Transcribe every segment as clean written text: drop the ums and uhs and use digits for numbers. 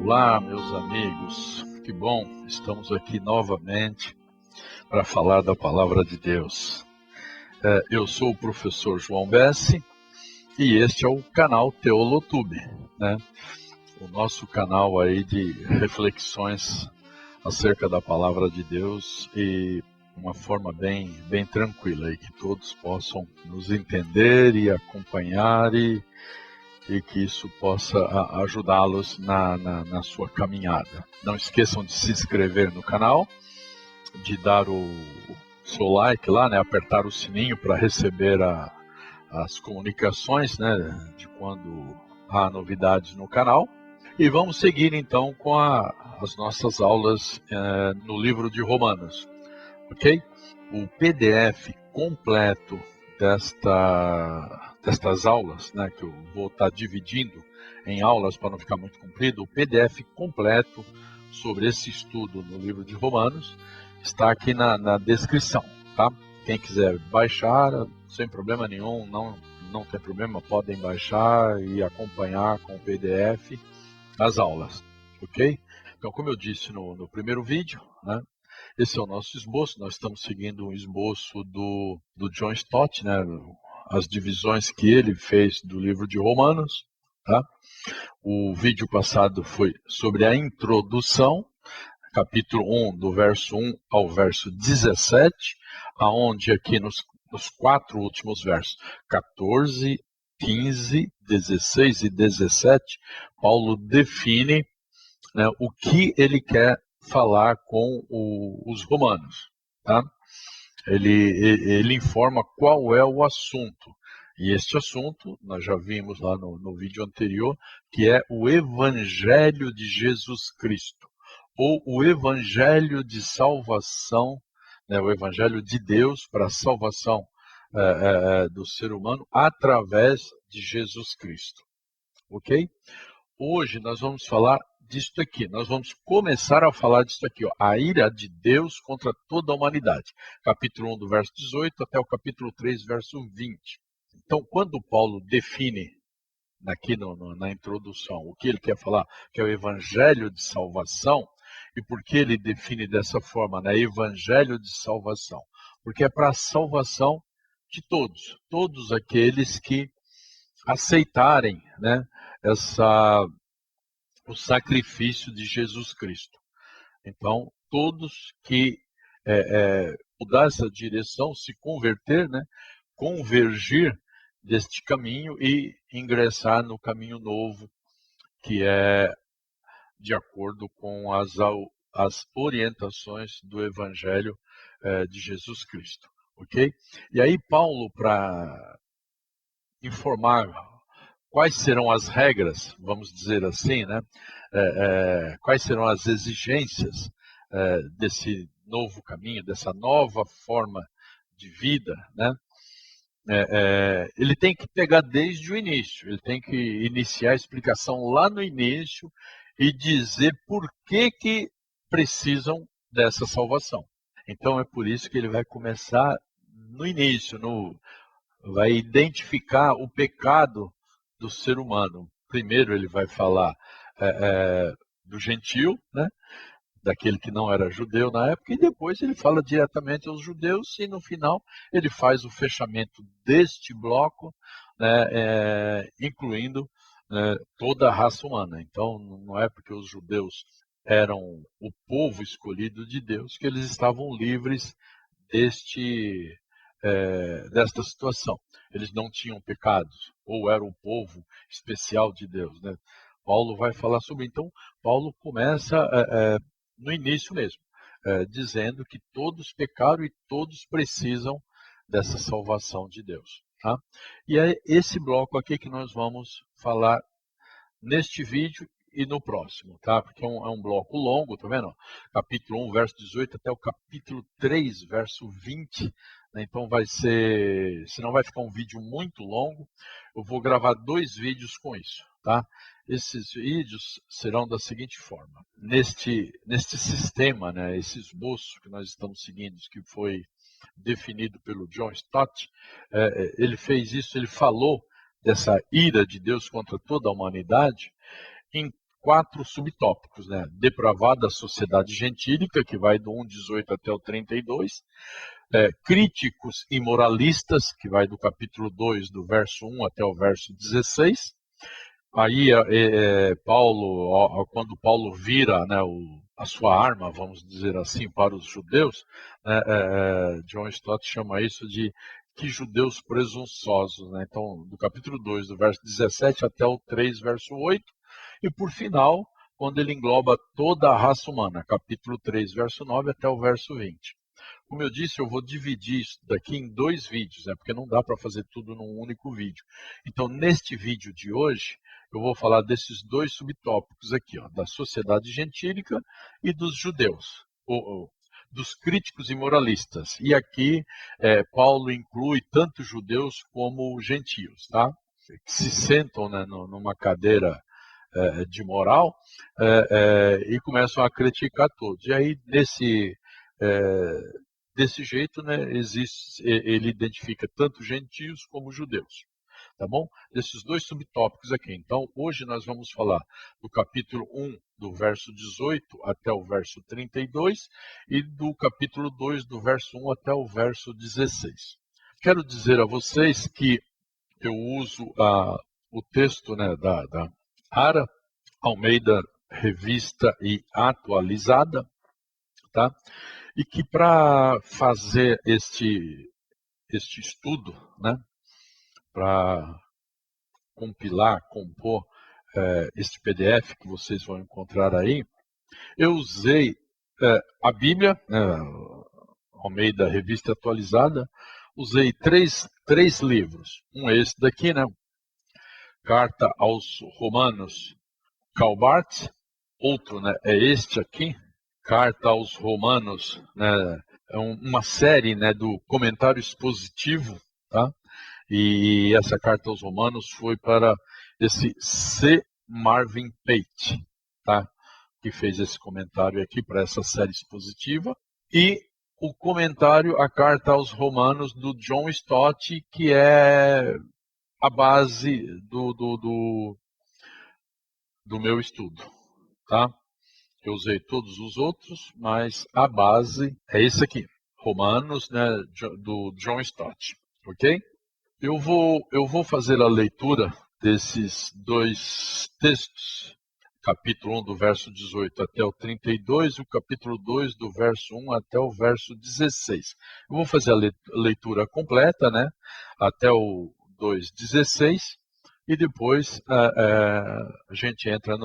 Olá, meus amigos, que bom, estamos aqui novamente para falar da Palavra de Deus. Eu sou o professor João Bessi e este é o canal Teolotube, né? O nosso canal aí de reflexões acerca da Palavra de Deus e uma forma bem tranquila aí, que todos possam nos entender e acompanhar e que isso possa ajudá-los na sua caminhada. Não esqueçam de se inscrever no canal, de dar o seu like lá, né, apertar o sininho para receber as comunicações, né, de quando há novidades no canal. E vamos seguir então com as nossas aulas no livro de Romanos, ok? O PDF completo destas aulas, né, que eu vou estar dividindo em aulas para não ficar muito comprido, o PDF completo sobre esse estudo no livro de Romanos está aqui na descrição, tá? Quem quiser baixar, sem problema nenhum, não tem problema, podem baixar e acompanhar com o PDF as aulas, ok? Então, como eu disse no primeiro vídeo, né, esse é o nosso esboço. Nós estamos seguindo um esboço do John Stott, né, as divisões que ele fez do livro de Romanos. Tá? O vídeo passado foi sobre a introdução, capítulo 1, do verso 1 ao verso 17, aonde aqui nos 4 últimos versos, 14, 15, 16 e 17, Paulo define, né, o que ele quer falar com os romanos, tá? Ele informa qual é o assunto, e este assunto nós já vimos lá no vídeo anterior, que é o Evangelho de Jesus Cristo, ou o Evangelho de salvação, né, o Evangelho de Deus para a salvação do ser humano através de Jesus Cristo, ok? Hoje nós vamos falar disto aqui, nós vamos começar a falar disto aqui, ó, a ira de Deus contra toda a humanidade. Capítulo 1 do verso 18 até o capítulo 3, verso 20. Então, quando Paulo define, aqui na introdução, o que ele quer falar, que é o Evangelho de salvação, e por que ele define dessa forma, né, Evangelho de salvação? Porque é para a salvação de todos aqueles que aceitarem, né, o sacrifício de Jesus Cristo. Então, todos que mudar essa direção, se converter, né, convergir deste caminho e ingressar no caminho novo, que é de acordo com as orientações do Evangelho de Jesus Cristo, ok? E aí Paulo, para informar quais serão as regras, vamos dizer assim, né? Quais serão as exigências desse novo caminho, dessa nova forma de vida, né? Ele tem que pegar desde o início, ele tem que iniciar a explicação lá no início e dizer por que precisam dessa salvação. Então é por isso que ele vai começar no início, vai identificar o pecado do ser humano. Primeiro ele vai falar do gentio, né? Daquele que não era judeu na época, e depois ele fala diretamente aos judeus, e no final ele faz o fechamento deste bloco, né, incluindo toda a raça humana. Então não é porque os judeus eram o povo escolhido de Deus que eles estavam livres desta situação. Eles não tinham pecados, ou eram o povo especial de Deus, né? Paulo vai falar sobre. Então, Paulo começa no início mesmo, dizendo que todos pecaram e todos precisam dessa salvação de Deus. Tá? E é esse bloco aqui que nós vamos falar neste vídeo e no próximo, tá? Porque é um bloco longo, tá vendo? Capítulo 1, verso 18 até o capítulo 3, verso 20. Né? Então vai ser, senão vai ficar um vídeo muito longo. Eu vou gravar 2 vídeos com isso, tá? Esses vídeos serão da seguinte forma. Neste sistema, né, esse esboço que nós estamos seguindo, que foi definido pelo John Stott, ele fez isso, ele falou dessa ira de Deus contra toda a humanidade em 4 subtópicos, né? Depravada sociedade gentílica, que vai do 1,18 até o 32. Críticos e moralistas, que vai do capítulo 2, do verso 1 até o verso 16. Aí, quando Paulo vira, né, a sua arma, vamos dizer assim, para os judeus, né, John Stott chama isso de que judeus presunçosos. Né? Então, do capítulo 2, do verso 17 até o 3, verso 8. E, por final, quando ele engloba toda a raça humana, capítulo 3, verso 9 até o verso 20. Como eu disse, eu vou dividir isso daqui em 2 vídeos, né, porque não dá para fazer tudo num único vídeo. Então, neste vídeo de hoje, eu vou falar desses 2 subtópicos aqui, ó, da sociedade gentílica e dos judeus, dos críticos e moralistas. E aqui, Paulo inclui tanto judeus como gentios, tá? Que se sentam, né, numa cadeira de moral e começam a criticar todos. E aí, desse jeito, né, ele identifica tanto gentios como judeus. Tá bom? Desses 2 subtópicos aqui. Então, hoje nós vamos falar do capítulo 1, do verso 18 até o verso 32, e do capítulo 2, do verso 1 até o verso 16. Quero dizer a vocês que eu uso o texto, né, da Ara Almeida, revista e atualizada, tá? E que para fazer este estudo, né, para compilar, compor este PDF que vocês vão encontrar aí, eu usei a Bíblia, Almeida, revista atualizada, usei três livros. Um é esse daqui, né? Carta aos Romanos, Karl Barth. Outro, né, é este aqui, Carta aos Romanos, né, é uma série, né, do comentário expositivo, tá? E essa carta aos Romanos foi para esse C. Marvin Pate, tá? Que fez esse comentário aqui para essa série expositiva. E o comentário, a carta aos Romanos do John Stott, que é a base do meu estudo, tá? Eu usei todos os outros, mas a base é esse aqui, Romanos, né, do John Stott, ok? Eu vou fazer a leitura desses 2 textos, capítulo 1 do verso 18 até o 32 e o capítulo 2 do verso 1 até o verso 16. Eu vou fazer a leitura completa, né, até o 2:16 e depois a gente entra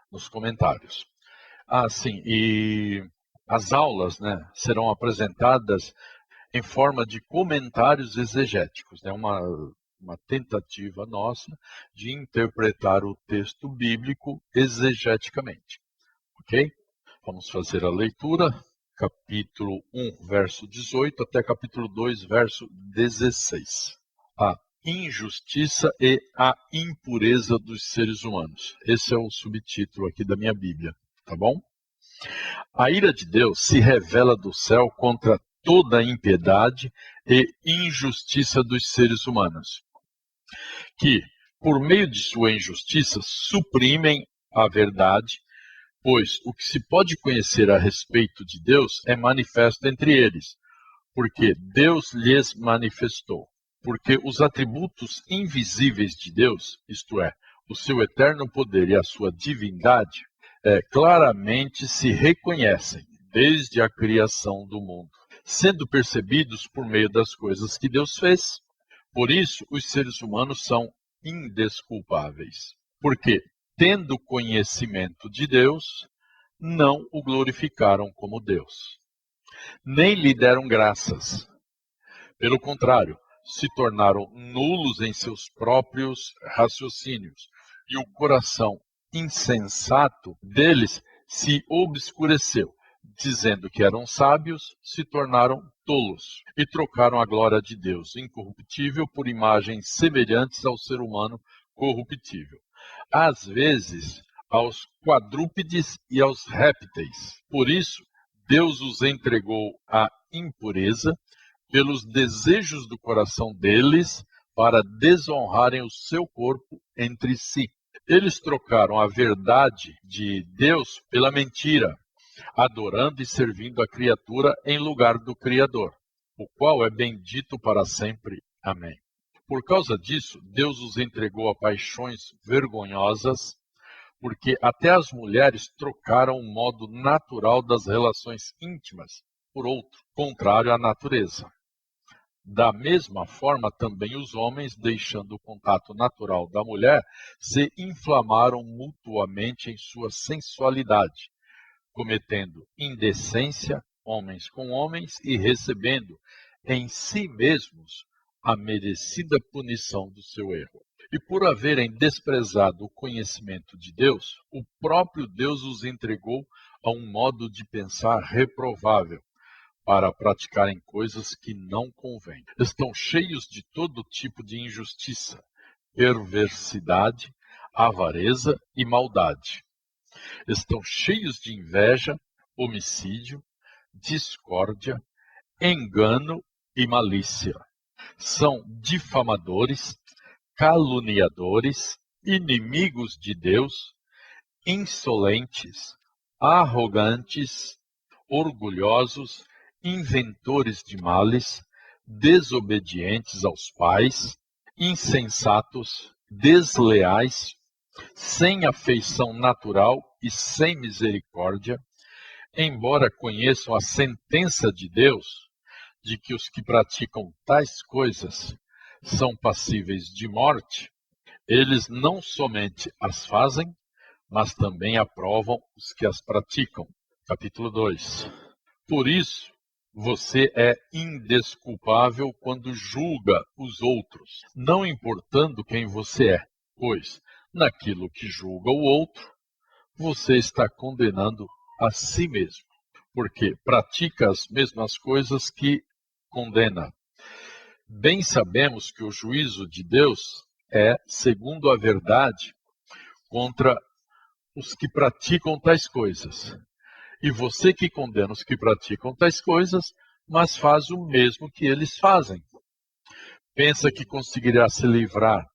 nos comentários. Sim, e as aulas, né, serão apresentadas em forma de comentários exegéticos, né? Uma tentativa nossa de interpretar o texto bíblico exegeticamente. Ok? Vamos fazer a leitura, capítulo 1, verso 18, até capítulo 2, verso 16. A injustiça e a impureza dos seres humanos. Esse é o subtítulo aqui da minha Bíblia, tá bom? A ira de Deus se revela do céu contra toda a impiedade e injustiça dos seres humanos, que, por meio de sua injustiça, suprimem a verdade, pois o que se pode conhecer a respeito de Deus é manifesto entre eles, porque Deus lhes manifestou. Porque os atributos invisíveis de Deus, isto é, o seu eterno poder e a sua divindade, claramente se reconhecem desde a criação do mundo, sendo percebidos por meio das coisas que Deus fez. Por isso, os seres humanos são indesculpáveis, porque, tendo conhecimento de Deus, não o glorificaram como Deus, nem lhe deram graças. Pelo contrário, se tornaram nulos em seus próprios raciocínios, e o coração insensato deles se obscureceu. Dizendo que eram sábios, se tornaram tolos e trocaram a glória de Deus incorruptível por imagens semelhantes ao ser humano corruptível. Às vezes, aos quadrúpedes e aos répteis. Por isso, Deus os entregou à impureza pelos desejos do coração deles, para desonrarem o seu corpo entre si. Eles trocaram a verdade de Deus pela mentira, adorando e servindo a criatura em lugar do Criador, o qual é bendito para sempre. Amém. Por causa disso, Deus os entregou a paixões vergonhosas, porque até as mulheres trocaram o modo natural das relações íntimas por outro, contrário à natureza. Da mesma forma, também os homens, deixando o contato natural da mulher, se inflamaram mutuamente em sua sensualidade, cometendo indecência, homens com homens, e recebendo em si mesmos a merecida punição do seu erro. E por haverem desprezado o conhecimento de Deus, o próprio Deus os entregou a um modo de pensar reprovável, para praticarem coisas que não convêm. Estão cheios de todo tipo de injustiça, perversidade, avareza e maldade. Estão cheios de inveja, homicídio, discórdia, engano e malícia. São difamadores, caluniadores, inimigos de Deus, insolentes, arrogantes, orgulhosos, inventores de males, desobedientes aos pais, insensatos, desleais, sem afeição natural e sem misericórdia, embora conheçam a sentença de Deus, de que os que praticam tais coisas são passíveis de morte, eles não somente as fazem, mas também aprovam os que as praticam. Capítulo 2. Por isso, você é indesculpável quando julga os outros, não importando quem você é, pois, naquilo que julga o outro, você está condenando a si mesmo, porque pratica as mesmas coisas que condena. Bem sabemos que o juízo de Deus é, segundo a verdade, contra os que praticam tais coisas. E você que condena os que praticam tais coisas, mas faz o mesmo que eles fazem. Pensa que conseguirá se livrar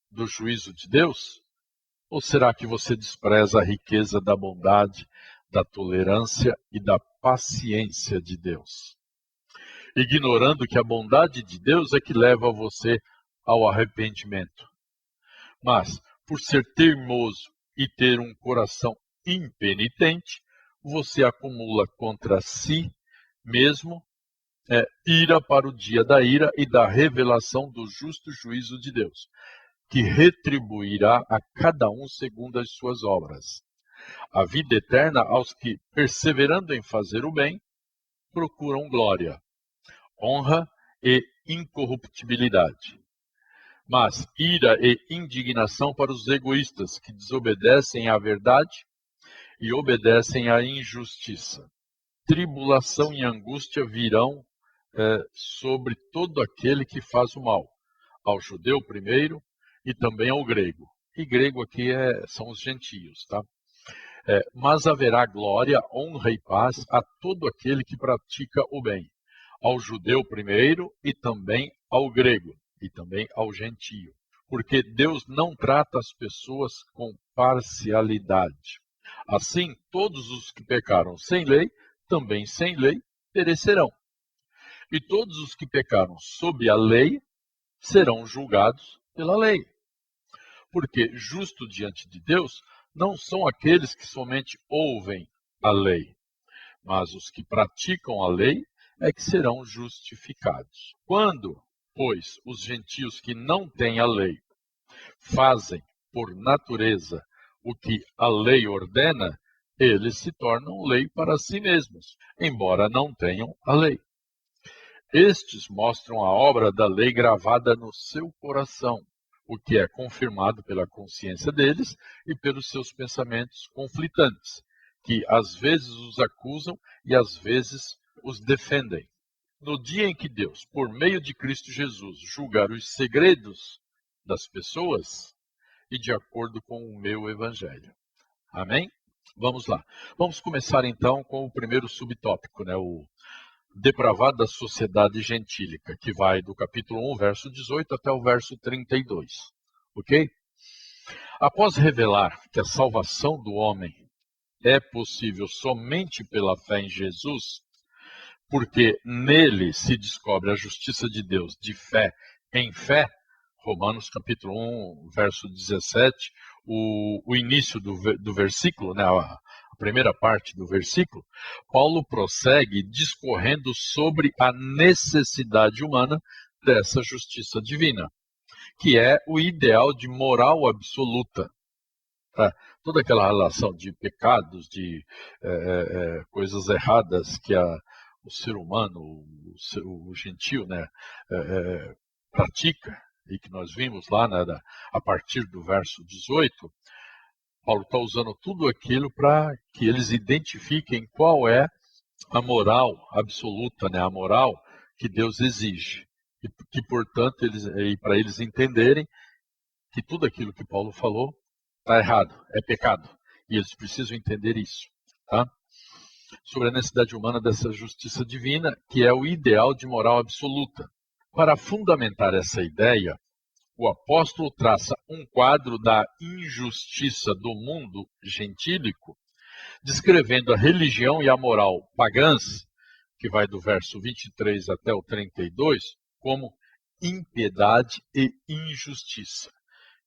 do juízo de Deus? Ou será que você despreza a riqueza da bondade, da tolerância e da paciência de Deus, ignorando que a bondade de Deus é que leva você ao arrependimento? Mas, por ser teimoso e ter um coração impenitente, você acumula contra si mesmo ira para o dia da ira e da revelação do justo juízo de Deus, que retribuirá a cada um segundo as suas obras. A vida eterna aos que, perseverando em fazer o bem, procuram glória, honra e incorruptibilidade. Mas ira e indignação para os egoístas, que desobedecem à verdade e obedecem à injustiça. Tribulação e angústia virão sobre todo aquele que faz o mal, ao judeu primeiro e também ao grego. E grego aqui são os gentios, tá? Mas haverá glória, honra e paz a todo aquele que pratica o bem, ao judeu primeiro e também ao grego, e também ao gentio. Porque Deus não trata as pessoas com parcialidade. Assim, todos os que pecaram sem lei, também sem lei, perecerão. E todos os que pecaram sob a lei serão julgados pela lei. Porque justo diante de Deus não são aqueles que somente ouvem a lei, mas os que praticam a lei é que serão justificados. Quando, pois, os gentios que não têm a lei fazem, por natureza, o que a lei ordena, eles se tornam lei para si mesmos, embora não tenham a lei. Estes mostram a obra da lei gravada no seu coração, o que é confirmado pela consciência deles e pelos seus pensamentos conflitantes, que às vezes os acusam e às vezes os defendem. No dia em que Deus, por meio de Cristo Jesus, julgar os segredos das pessoas, e de acordo com o meu evangelho. Amém? Vamos lá. Vamos começar então com o primeiro subtópico, o depravado da sociedade gentílica, que vai do capítulo 1, verso 18 até o verso 32. Ok? Após revelar que a salvação do homem é possível somente pela fé em Jesus, porque nele se descobre a justiça de Deus de fé em fé, Romanos capítulo 1, verso 17, o início do versículo, né, a primeira parte do versículo, Paulo prossegue discorrendo sobre a necessidade humana dessa justiça divina, que é o ideal de moral absoluta. Toda aquela relação de pecados, de coisas erradas que o ser humano, o gentil, né, pratica, e que nós vimos lá, né, a partir do verso 18, Paulo está usando tudo aquilo para que eles identifiquem qual é a moral absoluta, né, a moral que Deus exige. E que, portanto, para eles entenderem que tudo aquilo que Paulo falou está errado, é pecado. E eles precisam entender isso. Tá? Sobre a necessidade humana dessa justiça divina, que é o ideal de moral absoluta. Para fundamentar essa ideia, o apóstolo traça um quadro da injustiça do mundo gentílico, descrevendo a religião e a moral pagãs, que vai do verso 23 até o 32, como impiedade e injustiça.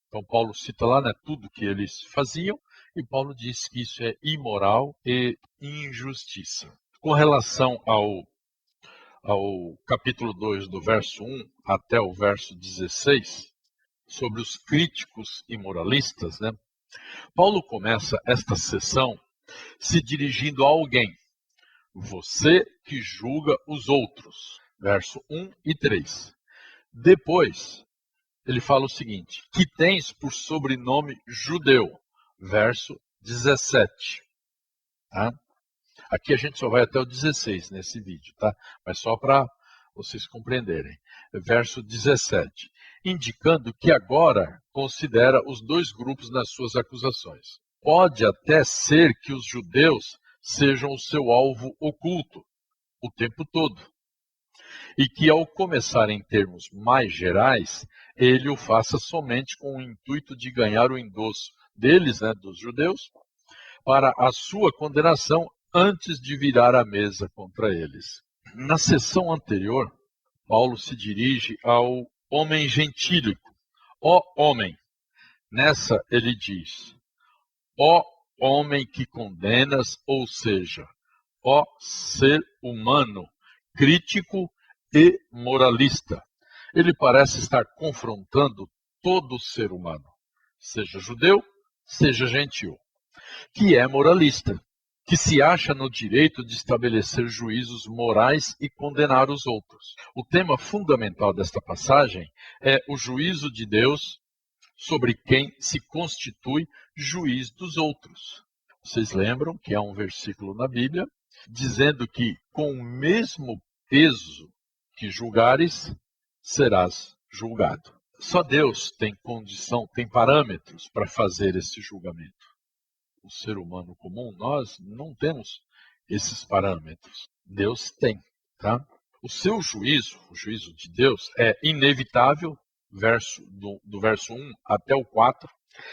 Então Paulo cita lá, né, tudo que eles faziam, e Paulo diz que isso é imoral e injustiça. Com relação ao capítulo 2, do verso 1 até o verso 16, sobre os críticos e moralistas, né, Paulo começa esta sessão se dirigindo a alguém. Você que julga os outros. Verso 1 e 3. Depois, ele fala o seguinte: que tens por sobrenome judeu. Verso 17. Tá? Aqui a gente só vai até o 16 nesse vídeo, tá? Mas só para vocês compreenderem. Verso 17. Indicando que agora considera os dois grupos nas suas acusações. Pode até ser que os judeus sejam o seu alvo oculto o tempo todo. E que ao começar em termos mais gerais, ele o faça somente com o intuito de ganhar o endosso deles, né, dos judeus, para a sua condenação antes de virar a mesa contra eles. Na sessão anterior, Paulo se dirige ao homem gentílico. Ó homem, nessa ele diz: ó homem que condenas, ou seja, ó ser humano, crítico e moralista. Ele parece estar confrontando todo ser humano, seja judeu, seja gentil, que é moralista, que se acha no direito de estabelecer juízos morais e condenar os outros. O tema fundamental desta passagem é o juízo de Deus sobre quem se constitui juiz dos outros. Vocês lembram que há um versículo na Bíblia dizendo que com o mesmo peso que julgares, serás julgado. Só Deus tem condição, tem parâmetros para fazer esse julgamento. O ser humano comum, nós não temos esses parâmetros. Deus tem, tá? O seu juízo, o juízo de Deus, é inevitável, do verso 1 até o 4.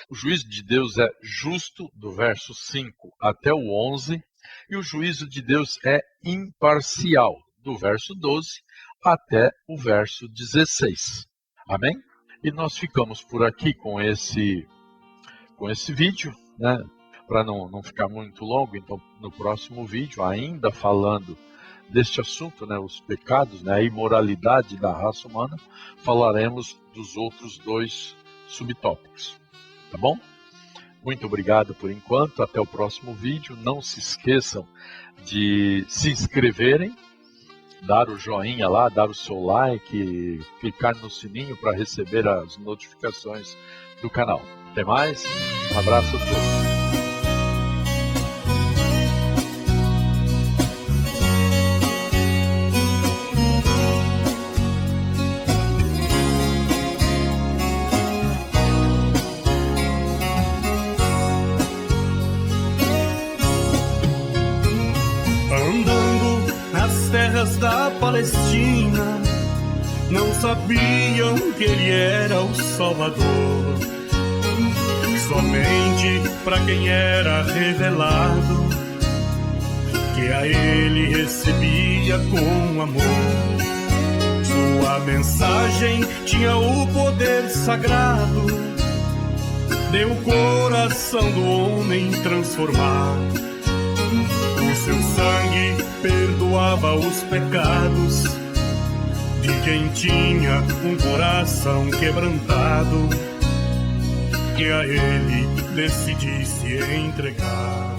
O juízo de Deus é justo, do verso 5 até o 11. E o juízo de Deus é imparcial, do verso 12 até o verso 16. Amém? E nós ficamos por aqui com esse vídeo, né? Para não ficar muito longo, então no próximo vídeo, ainda falando deste assunto, né, os pecados, né, a imoralidade da raça humana, falaremos dos outros dois subtópicos. Tá bom? Muito obrigado por enquanto, até o próximo vídeo. Não se esqueçam de se inscreverem, dar o joinha lá, dar o seu like, clicar no sininho para receber as notificações do canal. Até mais, um abraço a todos. Da Palestina, não sabiam que ele era o Salvador. somente para quem era revelado, que a ele recebia com amor. Sua mensagem tinha o poder sagrado de o coração do homem transformar. O seu sangue perdoava os pecados de quem tinha um coração quebrantado, que a ele decidisse entregar.